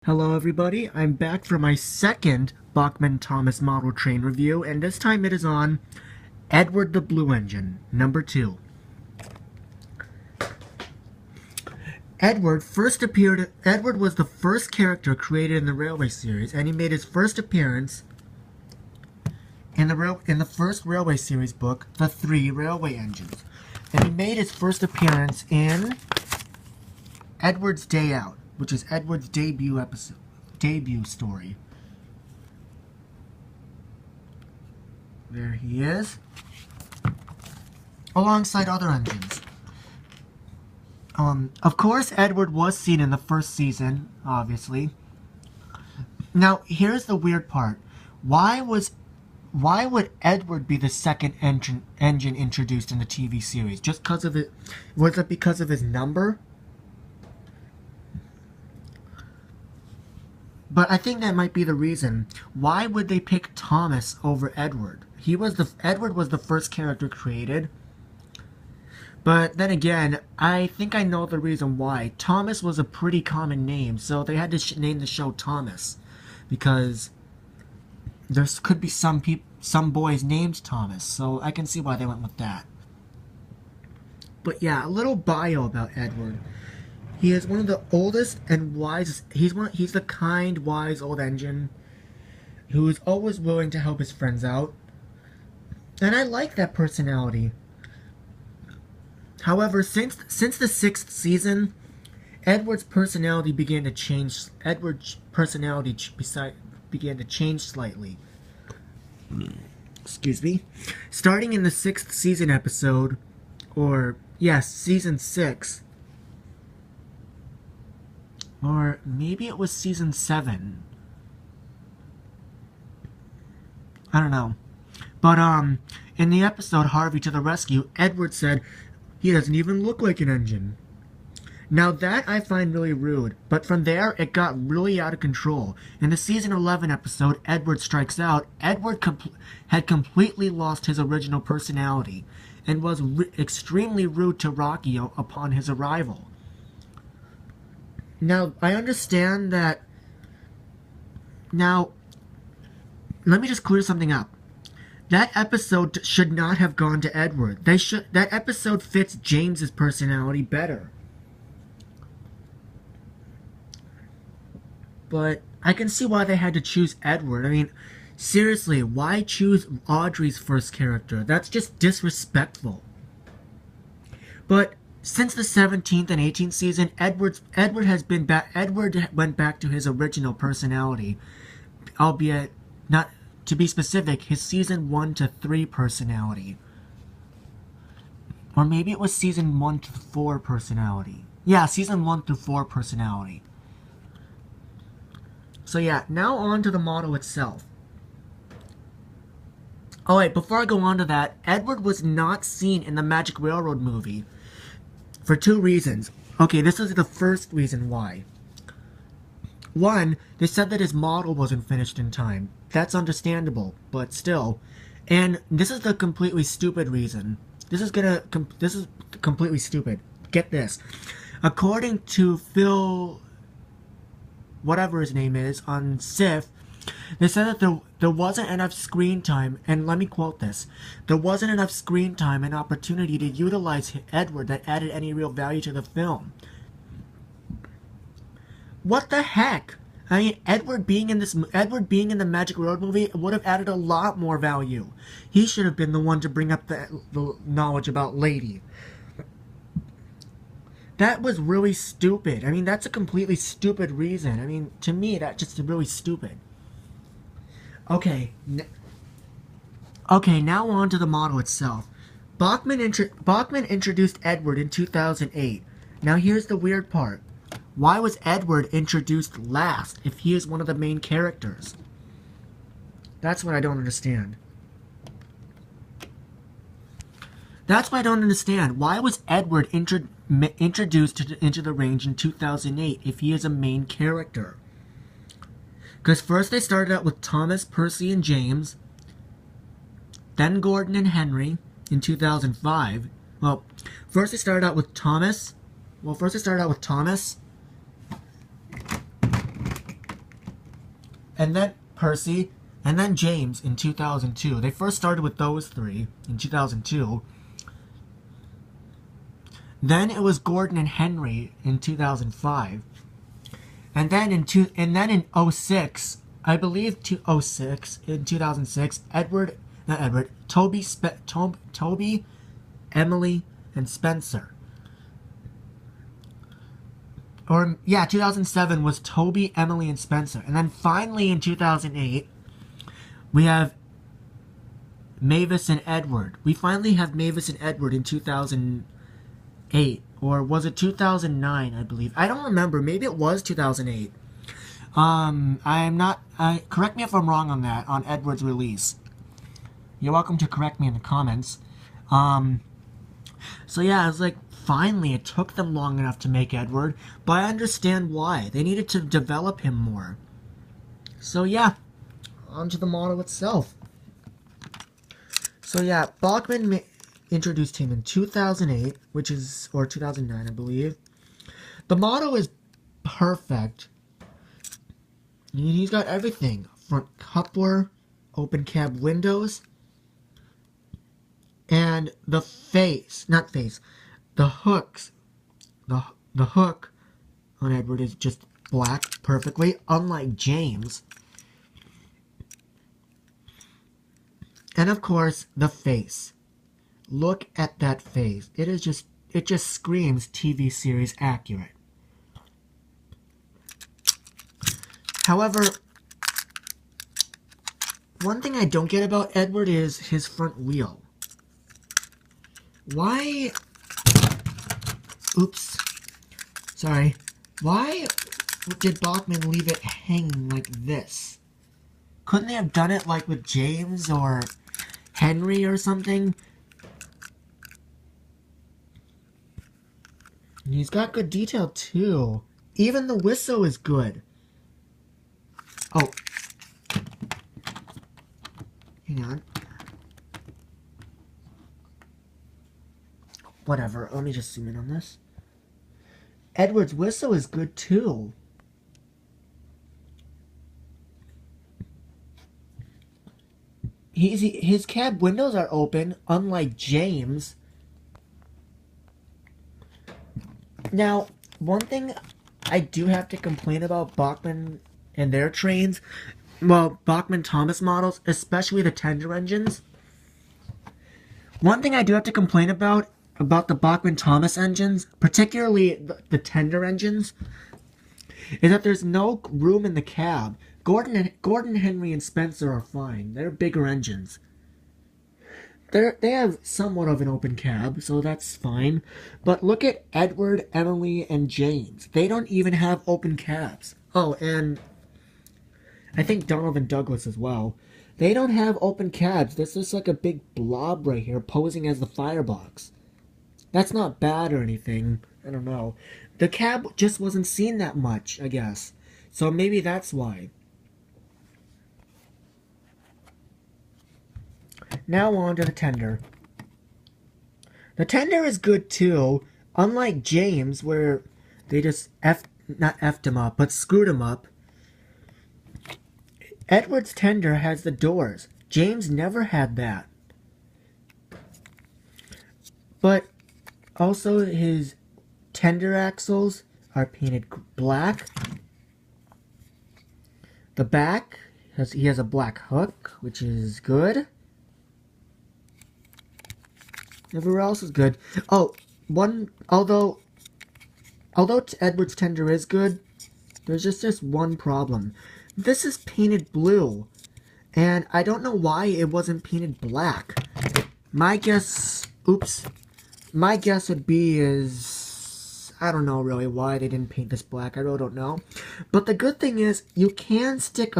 Hello everybody, I'm back for my second Bachmann Thomas model train review, and this time it is on Edward the Blue Engine, number 2. Edward was the first character created in the Railway series, and he made his first appearance in the first Railway series book, The Three Railway Engines. And he made his first appearance in Edward's Day Out, which is Edward's debut story. There he is, alongside other engines. Of course, Edward was seen in the first season, obviously. Now, here's the weird part. Why would Edward be the second engine introduced in the TV series? Just because of it? Was it because of his number? But I think that might be the reason. Why would they pick Thomas over Edward? Edward was the first character created. But then again, I think I know the reason why. Thomas was a pretty common name, so they had to name the show Thomas, because there could be some boys named Thomas, so I can see why they went with that. But yeah, a little bio about Edward. He is one of the oldest and wisest. He's the kind, wise old engine who is always willing to help his friends out. And I like that personality. However, since the 6th season, Edward's personality began to change. Began to change slightly. Excuse me. Starting in the 6th season episode, or yes, season 6. Or maybe it was season 7. I don't know. But, in the episode Harvey to the Rescue, Edward said, "He doesn't even look like an engine." Now that I find really rude, but from there it got really out of control. In the season 11 episode, Edward Strikes Out, Edward had completely lost his original personality and was extremely rude to Rocky upon his arrival. Now, I understand that. Now, let me just clear something up. That episode should not have gone to Edward. That episode fits James's personality better. But I can see why they had to choose Edward. I mean, seriously, why choose Audrey's first character? That's just disrespectful. But since the 17th and 18th season, Edward went back to his original personality, albeit not, to be specific, his season 1 to 3 personality. Or maybe it was season 1 to 4 personality. Yeah, season 1 through 4 personality. So yeah, now on to the model itself. Oh wait, before I go on to that, Edward was not seen in the Magic Railroad movie. For 2 reasons. Okay, this is the first reason why. 1, they said that his model wasn't finished in time. That's understandable, but still. And this is the completely stupid reason. This is completely stupid. Get this. According to Phil, whatever his name is, on Sif, they said that there wasn't enough screen time, and let me quote this, "There wasn't enough screen time and opportunity to utilize Edward that added any real value to the film." What the heck? I mean, Edward being in the Magic Road movie would have added a lot more value. He should have been the one to bring up the knowledge about Lady. That was really stupid. I mean, that's a completely stupid reason. I mean, to me, that's just really stupid. Okay, now on to the model itself. Bachmann introduced Edward in 2008. Now here's the weird part. Why was Edward introduced last if he is one of the main characters? That's what I don't understand. Why was Edward introduced into the range in 2008 if he is a main character? Because first they started out with Thomas, Percy, and James, then Gordon and Henry in 2005. Well, first they started out with Thomas, and then Percy, and then James in 2002. They first started with those three in 2002. Then it was Gordon and Henry in 2005. And then in '06, I believe '06, in 2006, Toby, Emily, and Spencer. Or, yeah, 2007 was Toby, Emily, and Spencer. And then finally in 2008, we have Mavis and Edward. We finally have Mavis and Edward in 2008. Or was it 2009, I believe? I don't remember. Maybe it was 2008. Correct me if I'm wrong on that, on Edward's release. You're welcome to correct me in the comments. So yeah, it's like, finally, it took them long enough to make Edward, but I understand why. They needed to develop him more. So yeah, on to the model itself. So yeah, Bachmann introduced him in 2008, or 2009, I believe. The model is perfect. He's got everything. Front coupler, open cab windows, and the hooks. The hook on Edward is just black perfectly, unlike James. And of course, the face. Look at that face. It just screams TV series accurate. However, one thing I don't get about Edward is his front wheel. Why... Oops. Sorry. Why did Bachmann leave it hanging like this? Couldn't they have done it like with James or Henry or something? And he's got good detail too. Even the whistle is good. Oh. Hang on. Whatever, let me just zoom in on this. Edward's whistle is good too. His cab windows are open, unlike James. Now, one thing I do have to complain about Bachmann and their trains, well, Bachmann Thomas models, especially the tender engines. One thing I do have to complain about the Bachmann Thomas engines, particularly the tender engines, is that there's no room in the cab. Gordon, Henry, and Spencer are fine. They're bigger engines. They have somewhat of an open cab, so that's fine. But look at Edward, Emily, and James. They don't even have open cabs. Oh, and I think Donovan Douglas as well. They don't have open cabs. This is like a big blob right here posing as the firebox. That's not bad or anything. I don't know. The cab just wasn't seen that much, I guess. So maybe that's why. Now on to the tender. The tender is good too. Unlike James, where they just not effed him up, but screwed him up. Edward's tender has the doors. James never had that. But also his tender axles are painted black. The back, he has a black hook, which is good. Everywhere else is good. Oh, although Edward's tender is good, there's just this one problem. This is painted blue, and I don't know why it wasn't painted black. My guess would be is, I don't know really why they didn't paint this black. I really don't know. But the good thing is, you can stick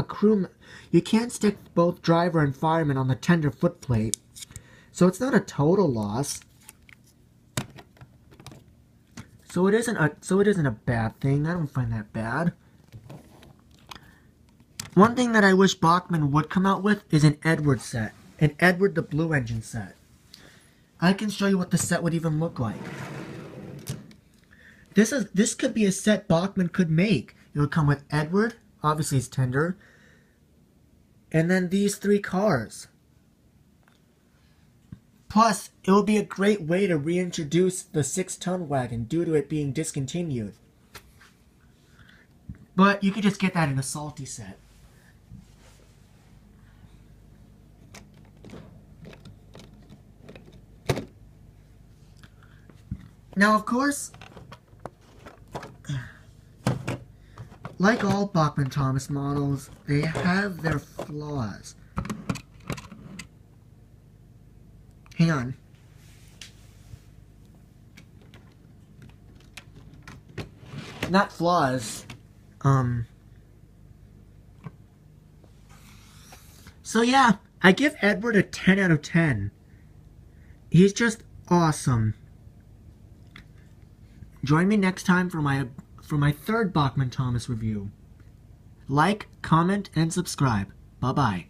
both driver and fireman on the tender footplate. So it's not a total loss. So it isn't a bad thing. I don't find that bad. One thing that I wish Bachmann would come out with is an Edward set. An Edward the Blue Engine set. I can show you what the set would even look like. This could be a set Bachmann could make. It would come with Edward, obviously it's tender, And then these 3 cars. Plus, it will be a great way to reintroduce the 6-ton wagon due to it being discontinued. But you could just get that in a salty set. Now, of course, like all Bachmann Thomas models, they have their flaws. Hang on. Not flaws. So yeah, I give Edward a 10 out of 10. He's just awesome. Join me next time for my 3rd Bachmann Thomas review. Like, comment, and subscribe. Bye-bye.